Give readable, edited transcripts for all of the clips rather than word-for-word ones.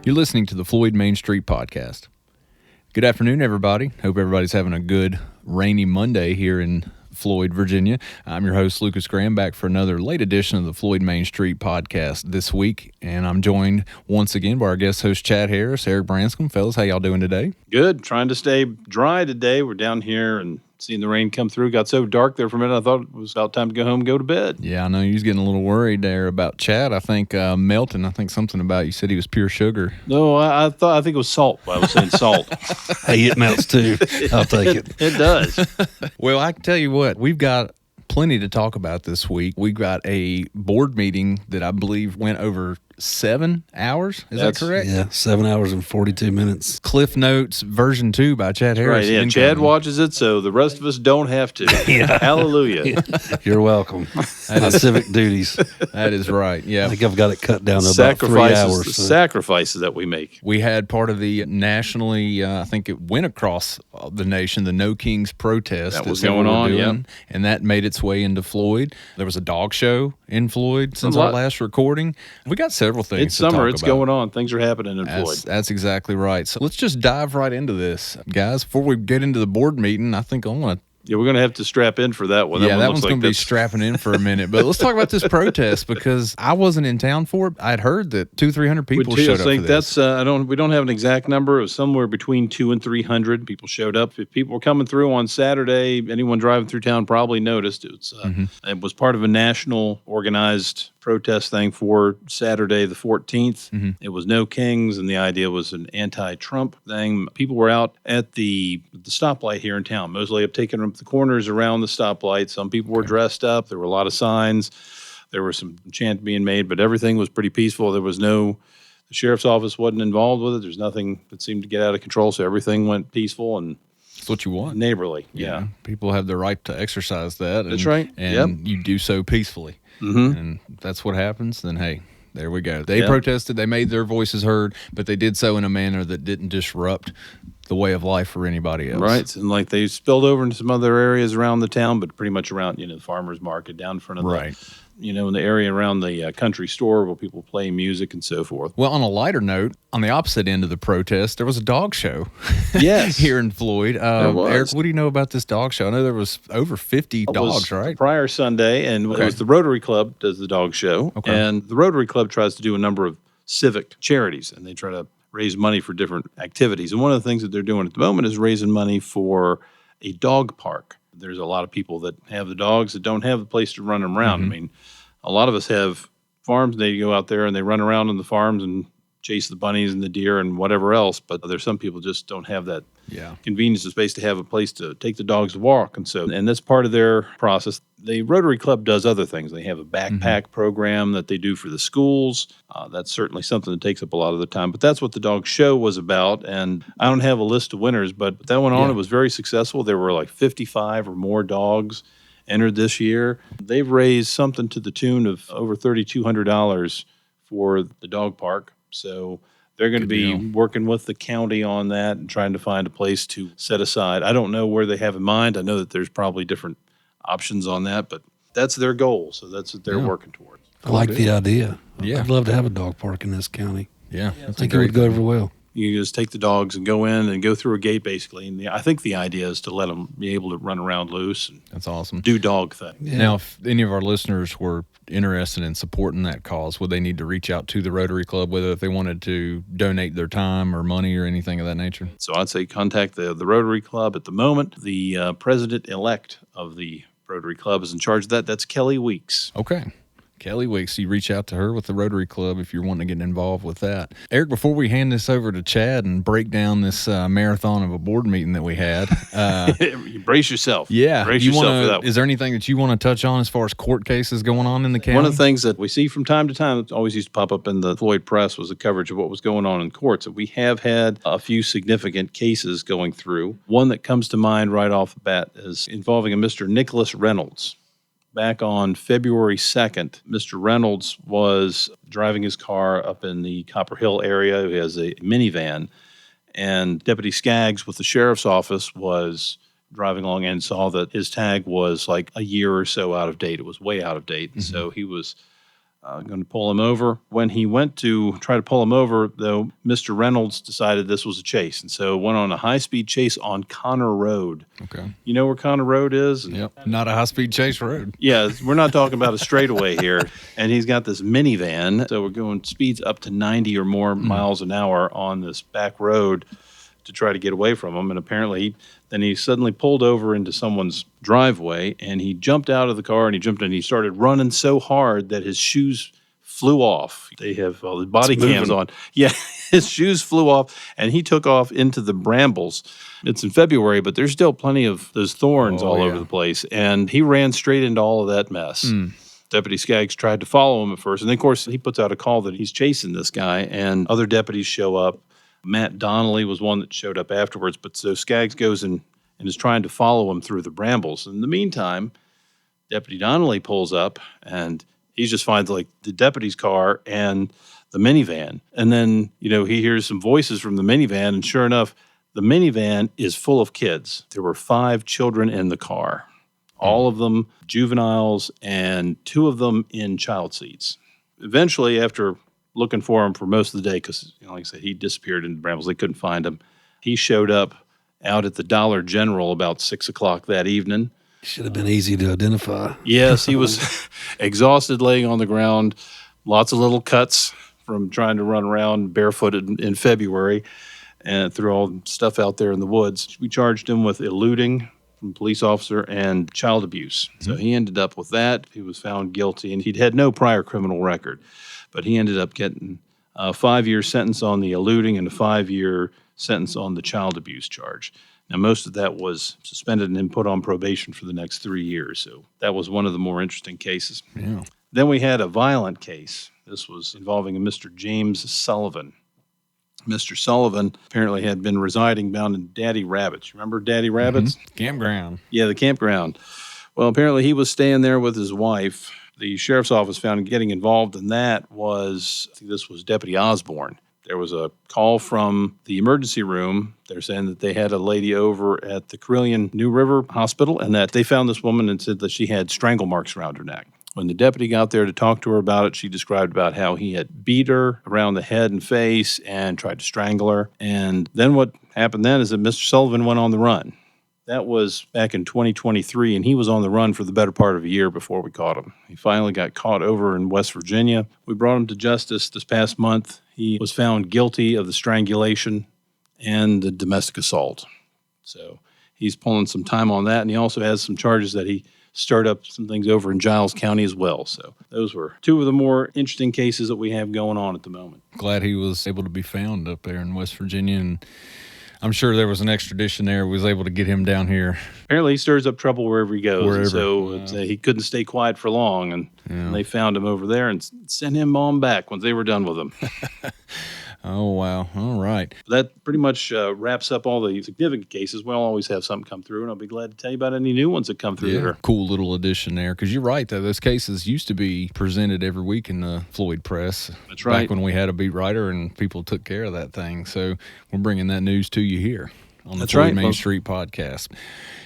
You're listening to the Floyd Main Street Podcast. Good afternoon, everybody. Hope everybody's having a good rainy Monday here in Floyd, Virginia. I'm your host, Lucas Graham, back for another late edition of the Floyd Main Street Podcast this week. And I'm joined once again by our guest host, Chad Harris, Eric Branscombe. Fellas, how y'all doing today? Good. Trying to stay dry today. We're down here and seeing the rain come through. Got so dark there for a minute, I thought it was about time to go home and go to bed. Yeah, I know you was getting a little worried there about Chad. I think Melton, I think something about you said he was pure sugar. No, I think it was salt. I was saying salt. Hey, it melts too. I'll take it. It does. Well, I can tell you what, we've got plenty to talk about this week. We got a board meeting that I believe went over 7 hours. Is that correct? Yeah, 7 hours and 42 minutes. Cliff Notes version 2 by Chad Harris. Right, yeah. Chad watches it, so the rest of us don't have to. Yeah. Hallelujah. You're welcome. My civic duties. That is right. Yeah. I think I've got it cut down to about 3 hours. The sacrifices that we make. We had part of the nationally, I think it went across the nation, the No Kings protest. That was going on, yeah. And that made its way into Floyd. There was a dog show in Floyd since our last recording. We got several things It's summer. It's going on. Things are happening in Floyd. That's exactly right. So let's just dive right into this. Guys, before we get into the board meeting, I think I want to we're going to have to strap in for that one. Yeah, that one's going to be strapping in for a minute. But let's talk about this protest because I wasn't in town for it. I'd heard that 200-300 people showed up for this. We don't have an exact number. It was somewhere between 200 and 300 people showed up. If people were coming through on Saturday, anyone driving through town probably noticed. It was part of a national organized protest thing for Saturday the 14th. Mm-hmm. It was No Kings, and the idea was an anti-Trump thing. People were out at the stoplight here in town, mostly up taking the corners around the stoplight. Some people were dressed up. There were a lot of signs. There was some chant being made, but everything was pretty peaceful. The sheriff's office wasn't involved with it. There's nothing that seemed to get out of control, so everything went peaceful and that's what you want. Neighborly, yeah. People have the right to exercise that. That's right. And you do so peacefully. Mm-hmm. And that's what happens, then hey, there we go. They protested, they made their voices heard, but they did so in a manner that didn't disrupt the way of life for anybody else. Right, and like they spilled over into some other areas around the town, but pretty much around, the farmer's market down in front of in the area around the country store where people play music and so forth. Well, on a lighter note, on the opposite end of the protest, there was a dog show. Yes. Here in Floyd. Eric, what do you know about this dog show? I know there was over 50 dogs, right? Prior Sunday, and it was the Rotary Club does the dog show. Okay. And the Rotary Club tries to do a number of civic charities, and they try to raise money for different activities. And one of the things that they're doing at the moment is raising money for a dog park. There's a lot of people that have the dogs that don't have a place to run them around. Mm-hmm. I mean, a lot of us have farms. They go out there and they run around on the farms and chase the bunnies and the deer and whatever else. But there's some people just don't have that convenience of space to have a place to take the dogs to walk. And that's part of their process. The Rotary Club does other things. They have a backpack program that they do for the schools. That's certainly something that takes up a lot of the time. But that's what the dog show was about. And I don't have a list of winners, but that went on. Yeah. It was very successful. There were like 55 or more dogs entered this year. They've raised something to the tune of over $3,200 for the dog park. So they're going to be working with the county on that and trying to find a place to set aside. I don't know where they have in mind. I know that there's probably different options on that, but that's their goal. So that's what they're working towards. I like the idea. Yeah. I'd love to have a dog park in this county. Yeah. I think it would go over well. You just take the dogs and go in and go through a gate, basically. And I think the idea is to let them be able to run around loose. And that's awesome. Do dog things. Yeah. Now, if any of our listeners were interested in supporting that cause, would they need to reach out to the Rotary Club, whether if they wanted to donate their time or money or anything of that nature? So I'd say contact the Rotary Club. At the moment, the president-elect of the Rotary Club is in charge of that. That's Kelly Weeks. Okay. Kelly Weeks, you reach out to her with the Rotary Club if you're wanting to get involved with that. Eric, before we hand this over to Chad and break down this marathon of a board meeting that we had. Brace yourself. Yeah. Brace yourself for that one. Is there anything that you want to touch on as far as court cases going on in the county? One of the things that we see from time to time that always used to pop up in the Floyd press was the coverage of what was going on in courts. And we have had a few significant cases going through. One that comes to mind right off the bat is involving a Mr. Nicholas Reynolds. Back on February 2nd, Mr. Reynolds was driving his car up in the Copper Hill area. He has a minivan, And Deputy Skaggs with the sheriff's office was driving along and saw that his tag was like a year or so out of date. It was way out of date. And so he was going to pull him over. When he went to try to pull him over, though, Mr. Reynolds decided this was a chase. And so went on a high-speed chase on Connor Road. Okay. You know where Connor Road is? Yep. Not a high-speed chase road. Yeah, we're not talking about a straightaway here. And he's got this minivan. So we're going speeds up to 90 or more miles an hour on this back road to try to get away from him. And apparently then he suddenly pulled over into someone's driveway, and he jumped out of the car, and he started running so hard that his shoes flew off. They have the body cams on. Yeah, his shoes flew off, and he took off into the brambles. It's in February, but there's still plenty of those thorns all over the place, and he ran straight into all of that mess. Deputy Skaggs tried to follow him at first, and then, of course, he puts out a call that he's chasing this guy, and other deputies show up. Matt Donnelly was one that showed up afterwards, but so Skaggs goes and is trying to follow him through the brambles. In the meantime, Deputy Donnelly pulls up, and he just finds like the deputy's car and the minivan. And then, he hears some voices from the minivan, and sure enough, the minivan is full of kids. There were 5 children in the car, all of them juveniles, and 2 of them in child seats. Eventually, after looking for him for most of the day, because, like I said, he disappeared in the brambles. They couldn't find him. He showed up out at the Dollar General about 6 o'clock that evening. Should have been easy to identify. Yes, he was exhausted, laying on the ground, lots of little cuts from trying to run around barefooted in February and threw all the stuff out there in the woods. We charged him with eluding from a police officer and child abuse. So he ended up with that. He was found guilty, and he'd had no prior criminal record. But he ended up getting a 5-year sentence on the eluding and a 5-year sentence on the child abuse charge. Now, most of that was suspended and then put on probation for the next 3 years. So that was one of the more interesting cases. Yeah. Then we had a violent case. This was involving a Mr. James Sullivan. Mr. Sullivan apparently had been residing down in Daddy Rabbits. Remember Daddy Rabbits? Campground. Yeah, the campground. Well, apparently he was staying there with his wife. The sheriff's office found getting involved in that was, I think this was Deputy Osborne. There was a call from the emergency room. They're saying that they had a lady over at the Carillion New River Hospital, and that they found this woman and said that she had strangle marks around her neck. When the deputy got there to talk to her about it, she described about how he had beat her around the head and face and tried to strangle her. And then what happened then is that Mr. Sullivan went on the run. That was back in 2023, and he was on the run for the better part of a year before we caught him. He finally got caught over in West Virginia. We brought him to justice this past month. He was found guilty of the strangulation and the domestic assault. So he's pulling some time on that, and he also has some charges that he stirred up some things over in Giles County as well. So those were 2 of the more interesting cases that we have going on at the moment. Glad he was able to be found up there in West Virginia, and I'm sure there was an extradition there. We was able to get him down here. Apparently, he stirs up trouble wherever he goes. So he couldn't stay quiet for long, and they found him over there and sent him on back once they were done with him. Oh, wow. All right. That pretty much wraps up all the significant cases. We'll always have something come through, and I'll be glad to tell you about any new ones that come through there. Cool little addition there, because you're right, though. Those cases used to be presented every week in the Floyd Press. That's right. Back when we had a beat writer and people took care of that thing. So we're bringing that news to you here on the Floyd Main Street podcast.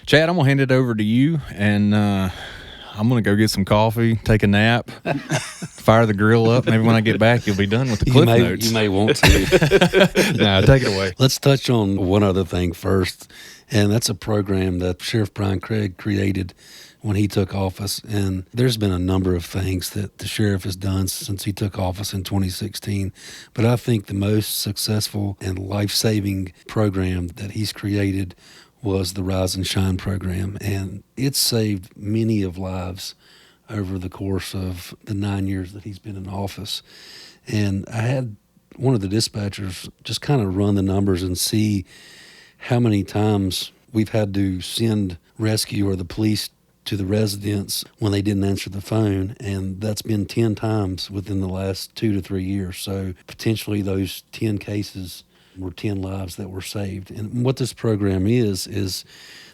Chad, I'm going to hand it over to you, and I'm going to go get some coffee, take a nap, fire the grill up. Maybe when I get back, you'll be done with the clip notes. You may want to. Nah, take it away. Let's touch on one other thing first, and that's a program that Sheriff Brian Craig created when he took office. And there's been a number of things that the sheriff has done since he took office in 2016. But I think the most successful and life-saving program that he's created was the Rise and Shine program, and it's saved many of lives over the course of the 9 years that he's been in office. And I had one of the dispatchers just kind of run the numbers and see how many times we've had to send rescue or the police to the residents when they didn't answer the phone, and that's been 10 times within the last 2 to 3 years. So potentially those 10 cases were 10 lives that were saved. And what this program is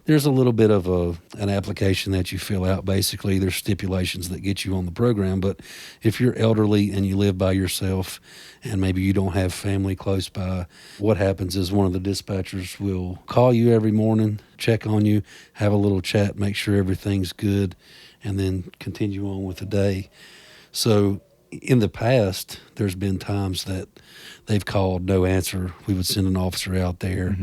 there's a little bit of an application that you fill out. Basically, there's stipulations that get you on the program. But if you're elderly and you live by yourself and maybe you don't have family close by, what happens is one of the dispatchers will call you every morning, check on you, have a little chat, make sure everything's good, and then continue on with the day. So in the past, there's been times that they've called, no answer. We would send an officer out there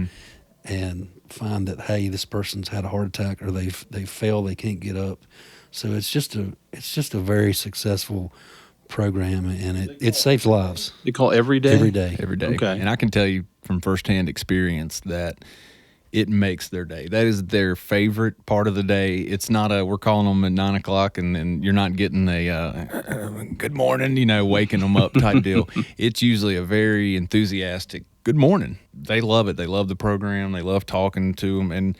and find that, hey, this person's had a heart attack or they fell, they can't get up. So it's just a very successful program, and it saves lives. They call every day? Every day. Every day. Okay. And I can tell you from firsthand experience that it makes their day. That is their favorite part of the day. It's not we're calling them at 9 o'clock and then you're not getting a good morning, waking them up type deal. It's usually a very enthusiastic good morning. They love it. They love the program. They love talking to them. And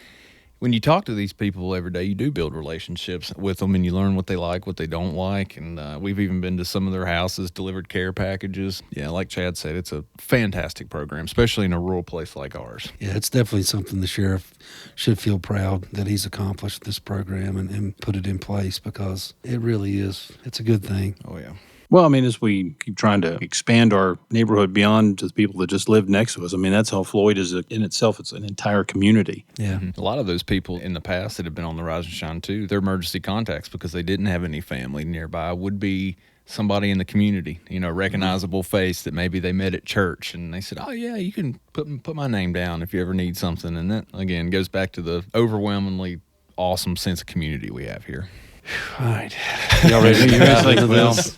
when you talk to these people every day, you do build relationships with them, and you learn what they like, what they don't like. And we've even been to some of their houses, delivered care packages. Yeah, like Chad said, it's a fantastic program, especially in a rural place like ours. Yeah, it's definitely something the sheriff should feel proud that he's accomplished this program and put it in place, because it really is. It's a good thing. Oh, yeah. Well, I mean, as we keep trying to expand our neighborhood beyond just people that just live next to us, I mean, that's how Floyd is in itself. It's an entire community. Yeah. A lot of those people in the past that have been on the Rise and Shine too, their emergency contacts, because they didn't have any family nearby, would be somebody in the community, a recognizable face that maybe they met at church, and they said, oh yeah, you can put my name down if you ever need something. And that, again, goes back to the overwhelmingly awesome sense of community we have here. All right. Y'all ready to get into Well, this?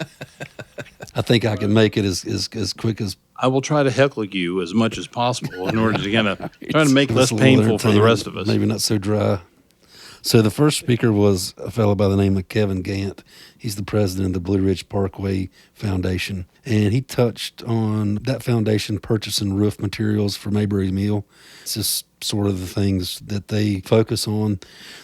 I think I can make it as quick as I will try to heckle you as much as possible in order to try to make it less painful for the rest of us. Maybe not so dry. So the first speaker was a fellow by the name of Kevin Gant. He's the president of the Blue Ridge Parkway Foundation. And he touched on that foundation purchasing roof materials for Mayberry Mill. It's just sort of the things that they focus on.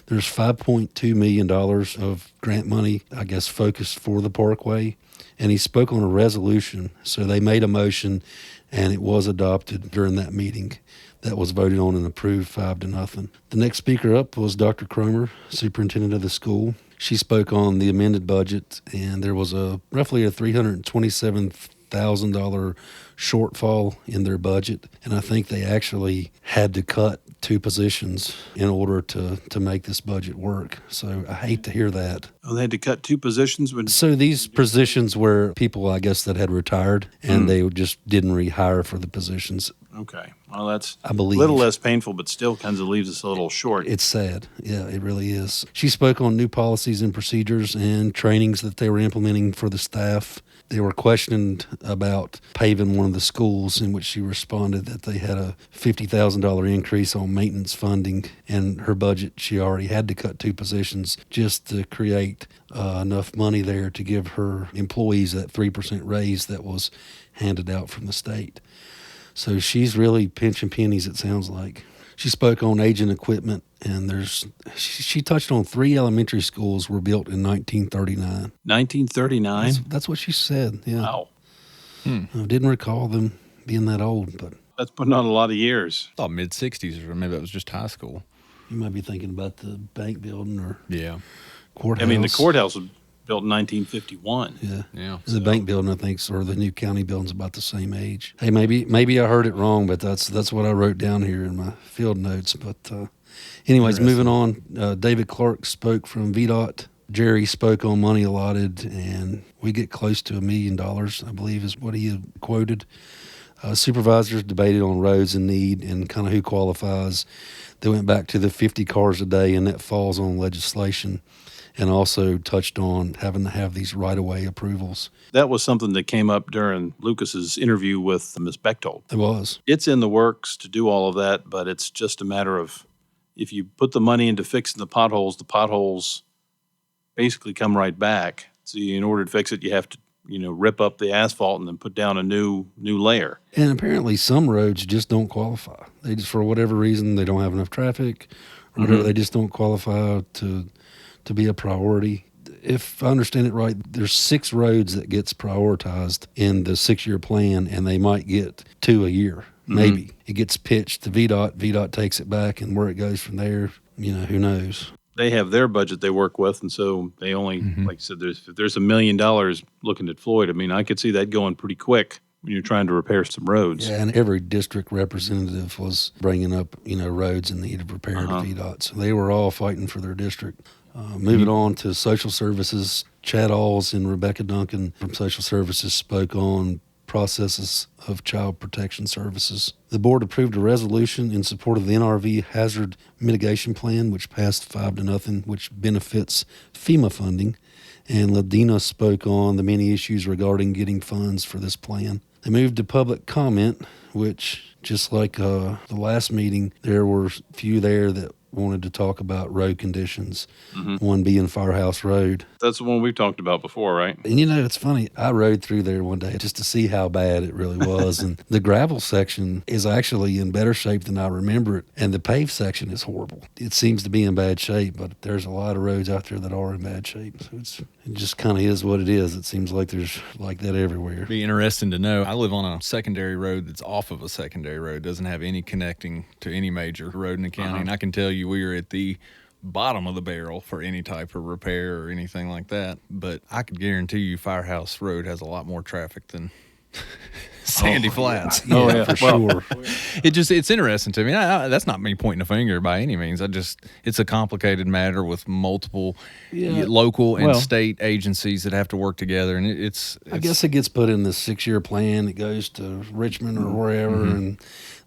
There's $5.2 million of grant money, I guess, focused for the parkway. And he spoke on a resolution. So they made a motion, and it was adopted during that meeting. That was voted on and approved 5-0. The next speaker up was Dr. Cromer, superintendent of the school. She spoke on the amended budget, and there was roughly a $327,000 shortfall in their budget. And I think they actually had to cut 2 positions in order to make this budget work. So I hate to hear that. Oh, they had to cut 2 positions? So these positions were people, I guess, that had retired, and they just didn't rehire for the positions. Okay. Well, that's I believe. A little less painful, but still kind of leaves us a little short. It's sad. Yeah, it really is. She spoke on new policies and procedures and trainings that they were implementing for the staff. They were questioned about paving one of the schools, in which she responded that they had a $50,000 increase on maintenance funding. And her budget, she already had to cut 2 positions just to create enough money there to give her employees that 3% raise that was handed out from the state. So she's really pinching pennies, it sounds like. She spoke on aging equipment, and she touched on 3 elementary schools were built in 1939. 1939? That's what she said, yeah. Wow. I didn't recall them being that old, but That's putting on a lot of years. I thought mid-60s, or maybe that was just high school. you might be thinking about the bank building or Yeah. courthouse. I mean, the courthouse was built in 1951. Yeah. The bank building, I think, or the new county building's about the same age. Hey, maybe I heard it wrong, but that's what I wrote down here in my field notes. But anyways, moving on, David Clark spoke from VDOT. Jerry spoke on money allotted, and we get close to $1 million, I believe is what he had quoted. Supervisors debated on roads in need and kind of who qualifies. They went back to the 50 cars a day, and that falls on legislation, and also touched on having to have these right-of-way approvals. That was something that came up during Lucas's interview with Ms. Bechtold. It was. It's in the works to do all of that, but it's just a matter of if you put the money into fixing the potholes basically come right back. So in order to fix it, you have to, rip up the asphalt and then put down a new layer. And apparently some roads just don't qualify. They just, for whatever reason, they don't have enough traffic or whatever. They just don't qualify to be a priority. If I understand it right, there's 6 roads that gets prioritized in the 6-year plan, and they might get 2 a year. Maybe. It gets pitched to VDOT. VDOT takes it back, and where it goes from there, who knows? They have their budget they work with, and so they only, like I said, if there's $1 million looking at Floyd, I mean, I could see that going pretty quick when you're trying to repair some roads. Yeah, and every district representative was bringing up, roads in need of repair to VDOT. So they were all fighting for their district. Moving on to social services, Chad Alls and Rebecca Duncan from social services spoke on processes of child protection services. The board approved a resolution in support of the NRV Hazard Mitigation Plan, which passed 5-0, which benefits FEMA funding. And Ladina spoke on the many issues regarding getting funds for this plan. They moved to public comment, which, just like the last meeting, there were few there that wanted to talk about road conditions, one being Firehouse Road. That's the one we've talked about before, right? And it's funny, I rode through there one day just to see how bad it really was. And the gravel section is actually in better shape than I remember it, and the paved section is horrible. It seems to be in bad shape, but there's a lot of roads out there that are in bad shape. So it just kind of is what it is. It seems like there's like that everywhere. Be interesting to know. I live on a secondary road that's off of a secondary road, doesn't have any connecting to any major road in the county, and I can tell you we are at the bottom of the barrel for any type of repair or anything like that. But I could guarantee you Firehouse Road has a lot more traffic than Sandy Flats. Yeah, for sure. It's interesting to me. That's not me pointing a finger by any means. It's a complicated matter with multiple local and state agencies that have to work together, and it's I guess it gets put in the 6-year plan. It goes to Richmond or wherever, and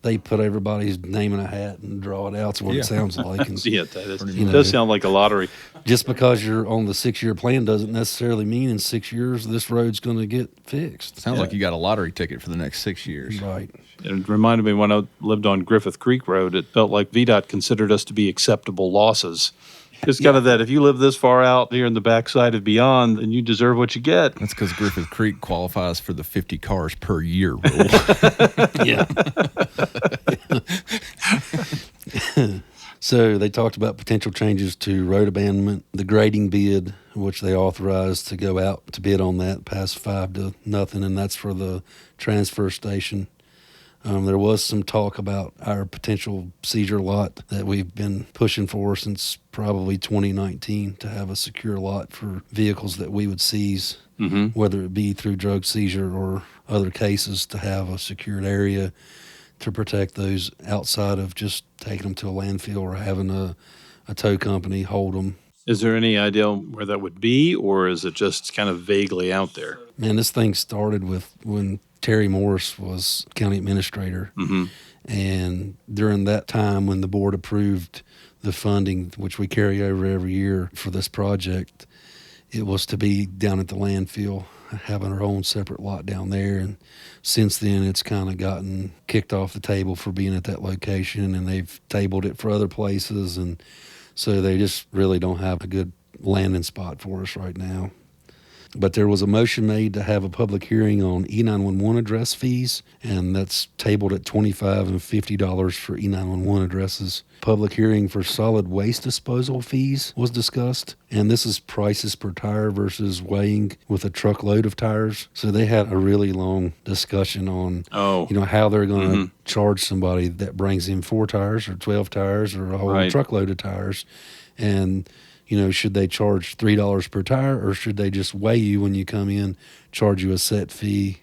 they put everybody's name in a hat and draw it out. That's what it sounds like. And, it does sound like a lottery. Just because you're on the 6-year plan doesn't necessarily mean in 6 years this road's going to get fixed. Sounds like you got a lottery ticket for the next 6 years. Right. It reminded me when I lived on Griffith Creek Road, it felt like VDOT considered us to be acceptable losses. It's kind of that if you live this far out here in the backside of beyond, then you deserve what you get. That's because Griffith Creek qualifies for the 50 cars per year rule. Yeah. So they talked about potential changes to road abandonment, the grading bid, which they authorized to go out to bid on that, passed 5-0, and that's for the transfer station. There was some talk about our potential seizure lot that we've been pushing for since probably 2019 to have a secure lot for vehicles that we would seize, whether it be through drug seizure or other cases, to have a secured area to protect those outside of just taking them to a landfill or having a tow company hold them. Is there any idea where that would be, or is it just kind of vaguely out there? Man, this thing started with when Terry Morris was county administrator. And during that time when the board approved the funding, which we carry over every year for this project, it was to be down at the landfill, having our own separate lot down there. And since then, it's kind of gotten kicked off the table for being at that location, and they've tabled it for other places. And so they just really don't have a good landing spot for us right now. But there was a motion made to have a public hearing on E911 address fees, and that's tabled at $25 and $50 for E911 addresses. Public hearing for solid waste disposal fees was discussed, and this is prices per tire versus weighing with a truckload of tires. So they had a really long discussion on how they're going to charge somebody that brings in 4 tires or 12 tires or a whole truckload of tires. And should they charge $3 per tire, or should they just weigh you when you come in, charge you a set fee?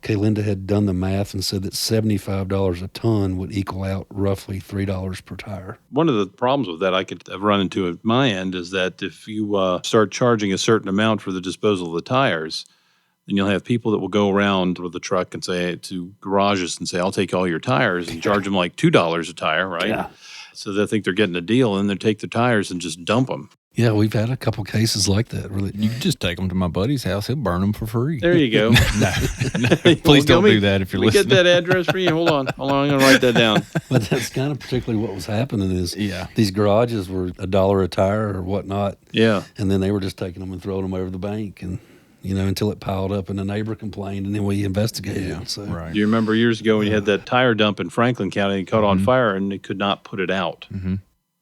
Kaylinda had done the math and said that $75 a ton would equal out roughly $3 per tire. One of the problems with that I could have run into at my end is that if you start charging a certain amount for the disposal of the tires, then you'll have people that will go around with the truck and say to garages and say, I'll take all your tires, and charge them like $2 a tire, right? Yeah. So they think they're getting a deal, and they take the tires and just dump them. Yeah, we've had a couple cases like that. Really, you can just take them to my buddy's house; he'll burn them for free. There you go. No, please don't do that if you're listening. Get that address for you. Hold on, I'm going to write that down. But that's kind of particularly what was happening. Is these garages were $1 a tire or whatnot. Yeah, and then they were just taking them and throwing them over the bank, and until it piled up and a neighbor complained, and then we investigated it. So. Right. Do you remember years ago when you had that tire dump in Franklin County and caught on fire and they could not put it out?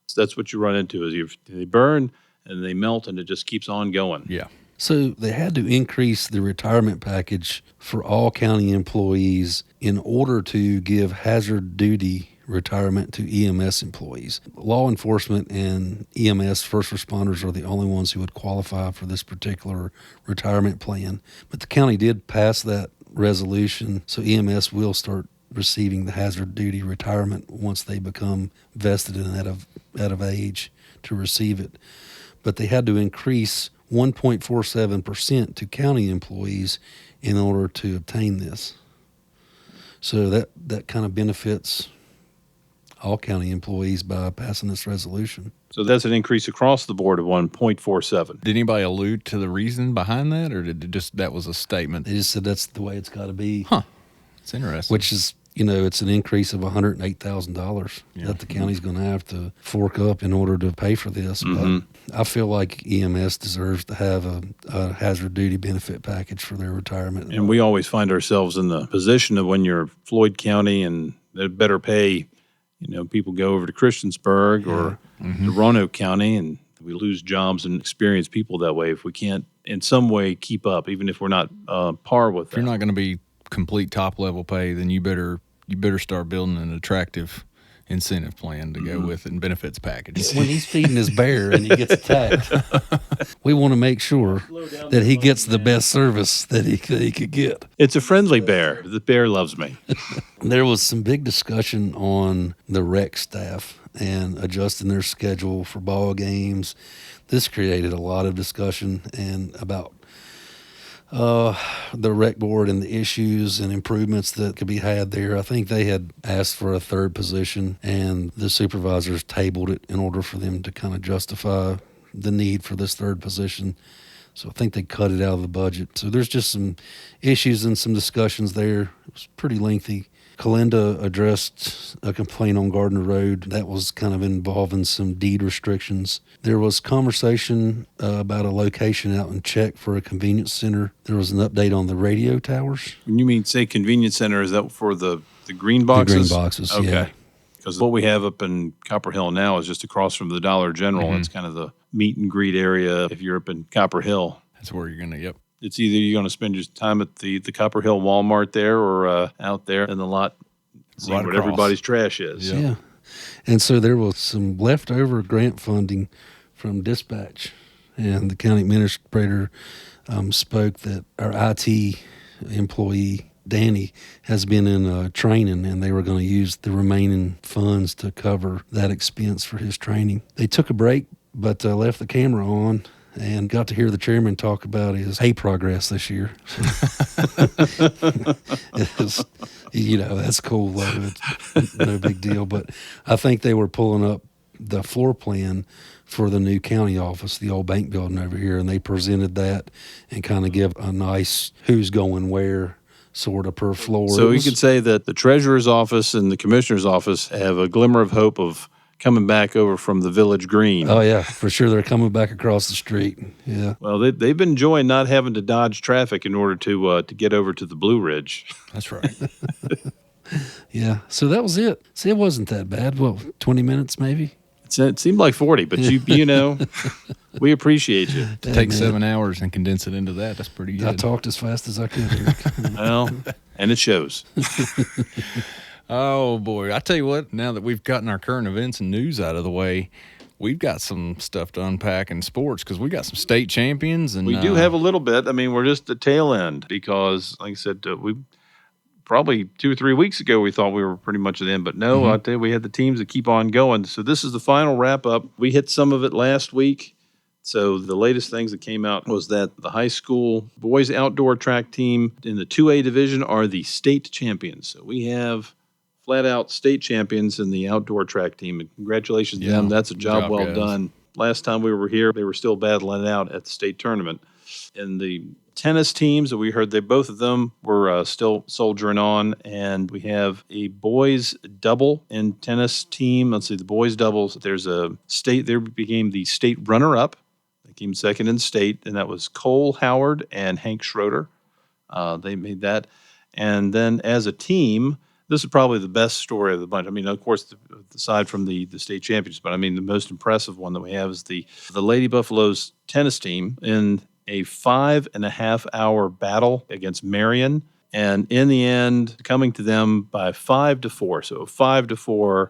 So that's what you run into is they burn, and they melt, and it just keeps on going. Yeah. So they had to increase the retirement package for all county employees in order to give hazard duty retirement to EMS employees. Law enforcement and EMS first responders are the only ones who would qualify for this particular retirement plan. But the county did pass that resolution, so EMS will start receiving the hazard duty retirement once they become vested and out of age to receive it. But they had to increase 1.47% to county employees in order to obtain this. So that kind of benefits all county employees by passing this resolution. So that's an increase across the board of 1.47. Did anybody allude to the reason behind that, or did it just that was a statement? They just said that's the way it's got to be. Huh. It's interesting. Which is, it's an increase of $108,000 that the county's going to have to fork up in order to pay for this. But I feel like EMS deserves to have a hazard duty benefit package for their retirement. And we always find ourselves in the position of when you're Floyd County and they better pay, people go over to Christiansburg or to Roanoke County, and we lose jobs and experienced people that way if we can't in some way keep up, even if we're not par with that. If you're not going to be complete top level pay, then you better start building an attractive incentive plan to go with it and benefits package. When he's feeding his bear and he gets attacked, we want to make sure that he gets the best service that he could get. It's a friendly bear. The bear loves me. There was some big discussion on the rec staff and adjusting their schedule for ball games. This created a lot of discussion and about the rec board and the issues and improvements that could be had there. I think they had asked for a third position, and the supervisors tabled it in order for them to kind of justify the need for this third position. So I think they cut it out of the budget. So there's just some issues and some discussions there. It was pretty lengthy. Kalinda addressed a complaint on Gardner Road that was kind of involving some deed restrictions. There was conversation about a location out in Czech for a convenience center. There was an update on the radio towers. When you say convenience center, is that for the green boxes? The green boxes, okay. Yeah. Because what we have up in Copper Hill now is just across from the Dollar General. It's kind of the meet and greet area if you're up in Copper Hill. That's where you're going to, yep. It's either you're going to spend your time at the Copper Hill Walmart there or out there in the lot seeing Right what across. everybody's trash is. Yeah. And so there was some leftover grant funding from dispatch. And the county administrator spoke that our IT employee, Danny, has been in training, and they were going to use the remaining funds to cover that expense for his training. They took a break, but left the camera on and got to hear the chairman talk about his pay progress this year. That's cool, though. It's no big deal. But I think they were pulling up the floor plan for the new county office, the old bank building over here, and they presented that and kind of give a nice who's going where sort of per floor. So you could say that the treasurer's office and the commissioner's office have a glimmer of hope of coming back over from the Village Green. Oh, yeah, for sure. They're coming back across the street. Yeah. Well, they've been enjoying not having to dodge traffic in order to get over to the Blue Ridge. That's right. Yeah. So that was it. See, it wasn't that bad. Well, 20 minutes maybe? It seemed like 40, but we appreciate you. To take 7 hours and condense it into that, that's pretty good. I talked as fast as I could, Eric. Well, and it shows. Oh, boy. I tell you what, now that we've gotten our current events and news out of the way, we've got some stuff to unpack in sports because we got some state champions. And we do have a little bit. I mean, we're just the tail end because, like I said, we probably 2 or 3 weeks ago, we thought we were pretty much at the end. But no, I tell you, we had the teams that keep on going. So this is the final wrap-up. We hit some of it last week. So the latest things that came out was that the high school boys outdoor track team in the 2A division are the state champions. So we have flat-out state champions in the outdoor track team. And congratulations to them. That's a job well done. Last time we were here, they were still battling it out at the state tournament. And the tennis teams that we heard, both of them were still soldiering on. And we have a boys double in tennis team. Let's see, the boys doubles. There's a state, they became the state runner-up. They came second in state, and that was Cole Howard and Hank Schroeder. They made that. And then as a team, this is probably the best story of the bunch. I mean, of course, aside from the state champions, but I mean, the most impressive one that we have is the Lady Buffaloes tennis team in a 5.5 hour battle against Marion. And in the end, coming to them by 5-4. So 5-4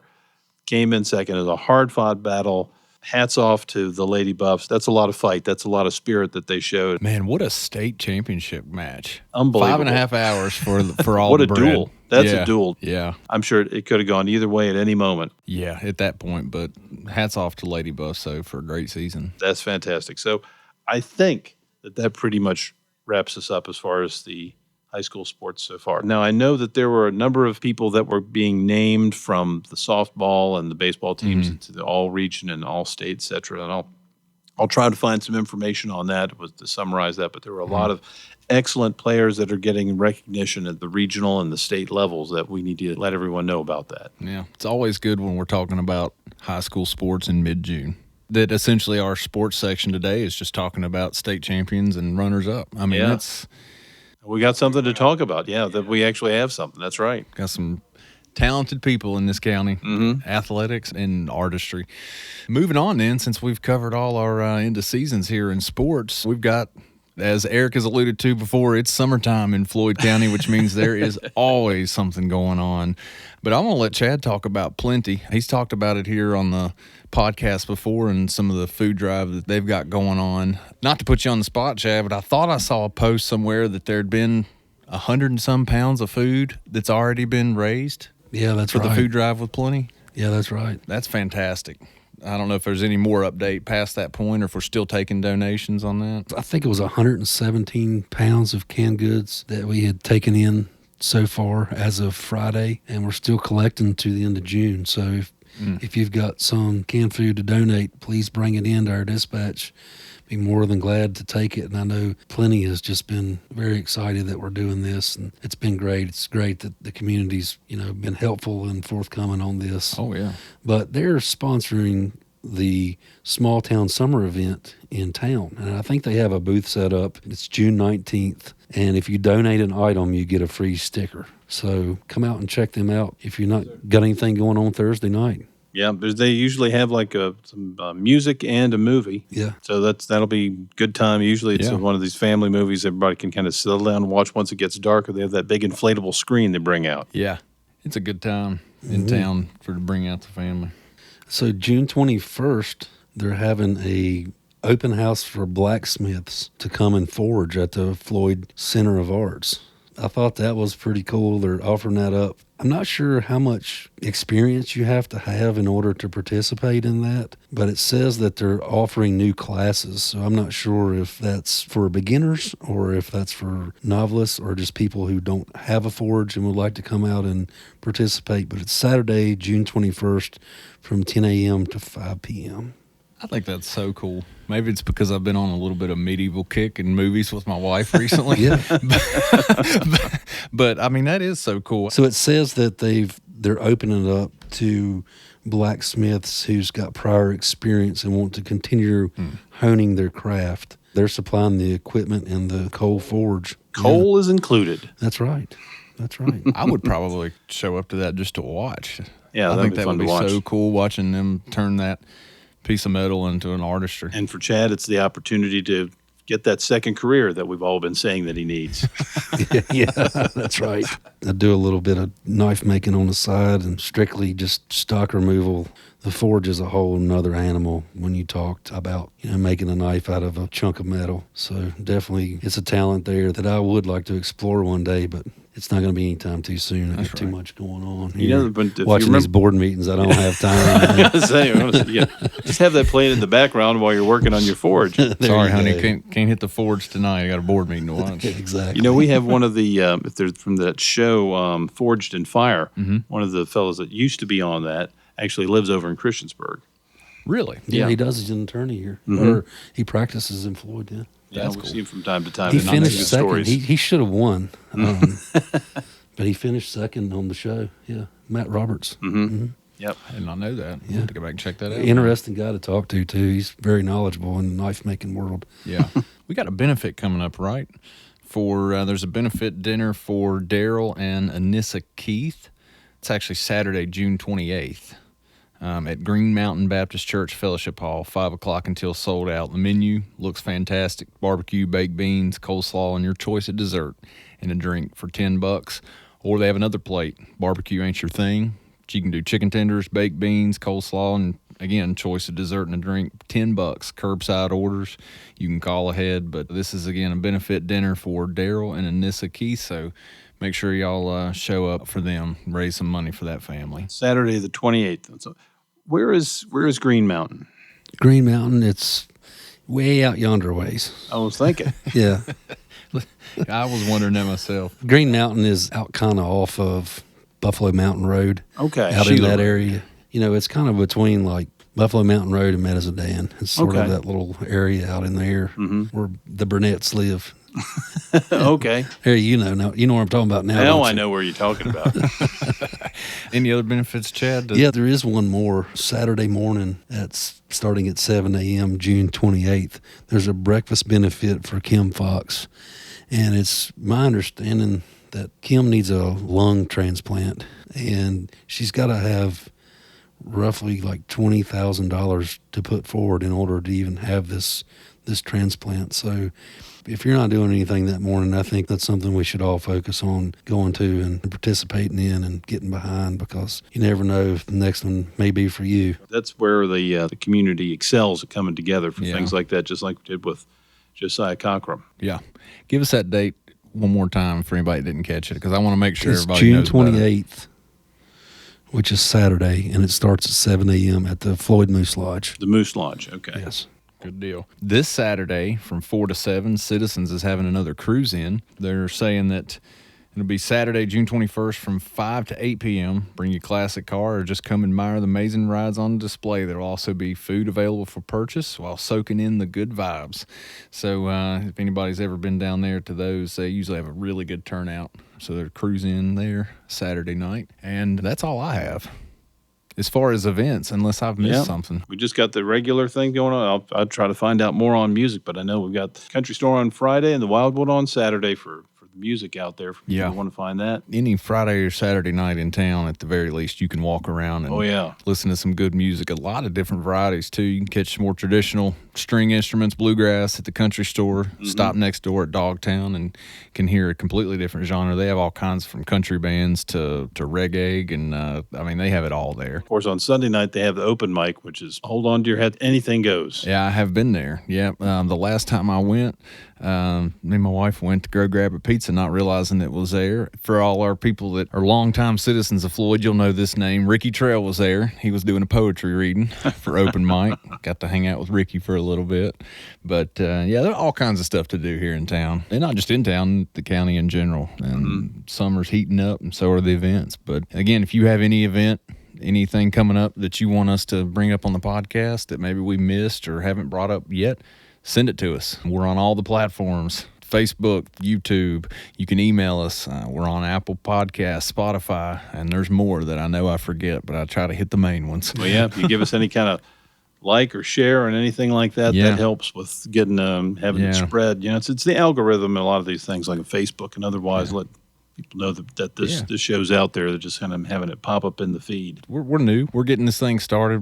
came in second. It was a hard-fought battle. Hats off to the Lady Buffs. That's a lot of fight. That's a lot of spirit that they showed. Man, what a state championship match. Unbelievable. 5.5 hours for all what the a bread. duel. That's a duel. Yeah. I'm sure it could have gone either way at any moment. Yeah, at that point. But hats off to Lady Buffs, though, for a great season. That's fantastic. So I think that pretty much wraps us up as far as the high school sports so far. Now, I know that there were a number of people that were being named from the softball and the baseball teams to the all-region and all-state, et cetera, and I'll try to find some information on that to summarize that, but there were a lot of excellent players that are getting recognition at the regional and the state levels that we need to let everyone know about that. Yeah, it's always good when we're talking about high school sports in mid-June. That essentially our sports section today is just talking about state champions and runners-up. I mean, it's... We got something to talk about. Yeah, that we actually have something. That's right. Got some talented people in this county, athletics and artistry. Moving on then, since we've covered all our end of seasons here in sports, we've got, as Eric has alluded to before, it's summertime in Floyd County, which means there is always something going on. But I'm going to let Chad talk about plenty. He's talked about it here on the podcast before and some of the food drive that they've got going on. Not to put you on the spot, Chad, but I thought I saw a post somewhere that there'd been 100 and some pounds of food that's already been raised. Yeah, that's for right. the food drive with Plenty. Yeah, that's right. That's fantastic. I don't know if there's any more update past that point or if we're still taking donations on that. I think it was 117 pounds of canned goods that we had taken in so far as of Friday, and we're still collecting to the end of June. So if you've got some canned food to donate, please bring it in to our dispatch. Be more than glad to take it. And I know Plenty has just been very excited that we're doing this, and it's been great. It's great that the community's, been helpful and forthcoming on this. Oh, yeah. But they're sponsoring the small town summer event in town, and I think they have a booth set up. It's June 19th, and if you donate an item, you get a free sticker. So come out and check them out if you're not got anything going on Thursday night. Yeah, they usually have like some music and a movie. Yeah. So that'll be good time. Usually it's one of these family movies everybody can kind of settle down and watch once it gets dark, or they have that big inflatable screen they bring out. Yeah. It's a good time in town to bring out the family. So June 21st, they're having a open house for blacksmiths to come and forge at the Floyd Center of Arts. I thought that was pretty cool. They're offering that up. I'm not sure how much experience you have to have in order to participate in that, but it says that they're offering new classes. So I'm not sure if that's for beginners or if that's for novelists or just people who don't have a forge and would like to come out and participate. But it's Saturday, June 21st from 10 a.m. to 5 p.m. I think that's so cool. Maybe it's because I've been on a little bit of medieval kick in movies with my wife recently. Yeah. but I mean, that is so cool. So it says that they're opening it up to blacksmiths who's got prior experience and want to continue honing their craft. They're supplying the equipment and the coal forge. Coal is included. That's right. That's right. I would probably show up to that just to watch. Yeah, I think that fun would to be watch. so cool watching them turn that piece of metal into an artistry. And for Chad, it's the opportunity to get that second career that we've all been saying that he needs. Yeah, that's right. I do a little bit of knife making on the side and strictly just stock removal. The forge is a whole nother animal when you talked about, making a knife out of a chunk of metal. So definitely it's a talent there that I would like to explore one day, but it's not going to be anytime too soon. I've got too much going on here. Watching these board meetings, I don't have time. Just have that playing in the background while you're working on your forge. Sorry, honey, can't hit the forge tonight. I got a board meeting to watch. Exactly. We have one of the, if there's from that show, Forged in Fire, one of the fellows that used to be on that actually lives over in Christiansburg. Really? Yeah, he does. He's an attorney here. Or he practices in Floyd, yeah. Yeah, we see him from time to time. He finished second. Stories. He should have won, but he finished second on the show. Yeah, Matt Roberts. Yep. I did not know that. I have to go back and check that out. Interesting guy to talk to, too. He's very knowledgeable in the knife-making world. Yeah. We got a benefit coming up, right? There's a benefit dinner for Daryl and Anissa Keith It's actually Saturday, June 28th. At Green Mountain Baptist Church Fellowship Hall, 5 o'clock until sold out. The menu looks fantastic. Barbecue, baked beans, coleslaw, and your choice of dessert and a drink for $10. Or they have another plate. Barbecue ain't your thing. You can do chicken tenders, baked beans, coleslaw, and again, choice of dessert and a drink, $10. Curbside orders. You can call ahead, but this is, again, a benefit dinner for Daryl and Anissa Keith, so make sure y'all show up for them, raise some money for that family. Saturday the 28th. So where is Green Mountain? Green Mountain, it's way out yonder ways. I was thinking. Yeah. I was wondering that myself. Green Mountain is out kind of off of Buffalo Mountain Road. Okay. Out in that area. It's kind of between like Buffalo Mountain Road and Medicine. It's sort of that little area out in there where the Burnett's live. Okay. Hey, you know what I'm talking about now. Now I know where you're talking about. Any other benefits, Chad? Yeah, there is one more. Saturday morning, that's starting at 7 a.m., June 28th. There's a breakfast benefit for Kim Fox. And it's my understanding that Kim needs a lung transplant. And she's got to have roughly like $20,000 to put forward in order to even have this transplant. So if you're not doing anything that morning, I think that's something we should all focus on going to and participating in and getting behind, because you never know if the next one may be for you. That's where the community excels at coming together for things like that, just like we did with Josiah Cockrum. Yeah. Give us that date one more time for anybody that didn't catch it, because I want to make sure everybody June knows about it. 28th, which is Saturday, and it starts at 7 a.m. at the Floyd Moose Lodge. The Moose Lodge, okay. Yes. Good deal. This Saturday from 4 to 7, Citizens is having another cruise in. They're saying that it'll be Saturday, June 21st from 5 to 8 p.m. Bring your classic car or just come admire the amazing rides on display. There will also be food available for purchase while soaking in the good vibes. So if anybody's ever been down there to those, they usually have a really good turnout. So they're cruising in there Saturday night. And that's all I have as far as events, unless I've missed something. We just got the regular thing going on. I'll try to find out more on music, but I know we've got the Country Store on Friday and the Wildwood on Saturday for the music out there. If you want to find that. Any Friday or Saturday night in town, at the very least, you can walk around and listen to some good music. A lot of different varieties, too. You can catch more traditional string instruments, bluegrass at the Country Store, stop next door at Dogtown, and can hear a completely different genre. They have all kinds from country bands to reggae, and they have it all there. Of course, on Sunday night, they have the open mic, which is hold on to your head, anything goes. Yeah, I have been there. Yeah, the last time I went, me and my wife went to go grab a pizza, not realizing it was there. For all our people that are longtime citizens of Floyd, you'll know this name. Ricky Trail was there. He was doing a poetry reading for open mic. Got to hang out with Ricky for a little bit. But, there are all kinds of stuff to do here in town. And not just in town, the county in general. And summer's heating up, and so are the events. But, again, if you have any event, anything coming up that you want us to bring up on the podcast that maybe we missed or haven't brought up yet, send it to us. We're on all the platforms, Facebook, YouTube. You can email us. We're on Apple Podcasts, Spotify, and there's more that I know I forget, but I try to hit the main ones. Well, if you give us any kind of like or share or anything like that, that helps with getting having it spread. It's the algorithm in a lot of these things, like a Facebook and otherwise. Let people know that this show's out there. They're just kind of having it pop up in the feed. We're new. We're getting this thing started.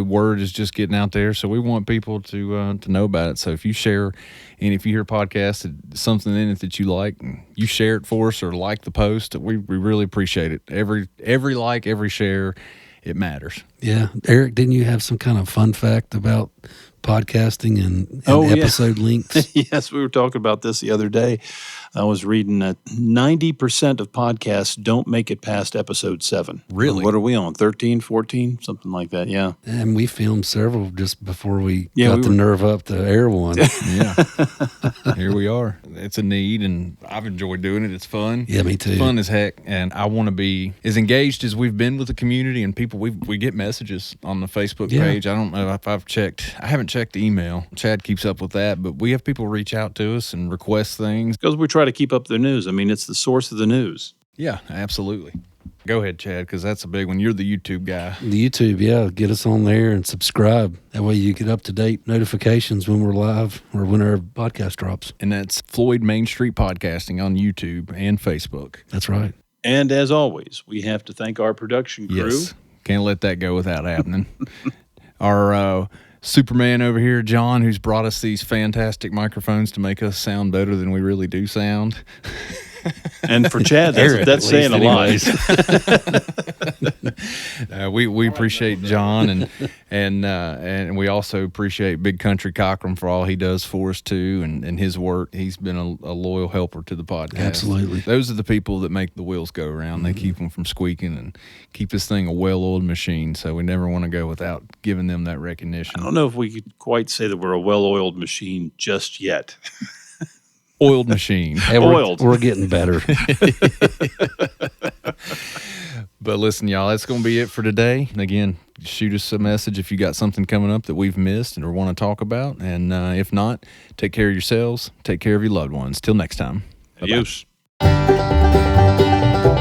Word is just getting out there, so we want people to know about it. So if you share, and if you hear a podcast, something in it that you like, you share it for us or like the post. We really appreciate it. Every like, every share, it matters. Yeah. Eric, didn't you have some kind of fun fact about podcasting and episode lengths? Yes, we were talking about this the other day. I was reading that 90% of podcasts don't make it past episode 7. Really? What are we on, 13, 14, something like that, yeah. And we filmed several just before we got the nerve up to air one. Yeah. Here we are. It's a need, and I've enjoyed doing it. It's fun. Yeah, me too. It's fun as heck, and I want to be as engaged as we've been with the community and people. We get messages on the Facebook page. I don't know if I haven't checked the email. Chad keeps up with that, but we have people reach out to us and request things. Because we try to keep up the news. It's the source of the news. Yeah, absolutely. Go ahead, Chad, because that's a big one. You're the YouTube guy. The YouTube, get us on there and subscribe. That way you get up-to-date notifications when we're live or when our podcast drops. And that's Floyd Main Street Podcasting on YouTube and Facebook. That's right. And as always, we have to thank our production crew. Yes, can't let that go without happening. Our Superman over here, John, who's brought us these fantastic microphones to make us sound better than we really do sound. And for Chad, that's saying a lot. We appreciate John, and we also appreciate Big Country Cochran for all he does for us too, and his work. He's been a loyal helper to the podcast. Absolutely. Those are the people that make the wheels go around. They keep them from squeaking and keep this thing a well-oiled machine. So we never want to go without giving them that recognition. I don't know if we could quite say that we're a well-oiled machine just yet. Oiled machine. Hey, we're getting better. But listen, y'all, that's going to be it for today. And again, shoot us a message if you got something coming up that we've missed and or want to talk about. And if not, take care of yourselves. Take care of your loved ones. Till next time. Adios. Bye-bye.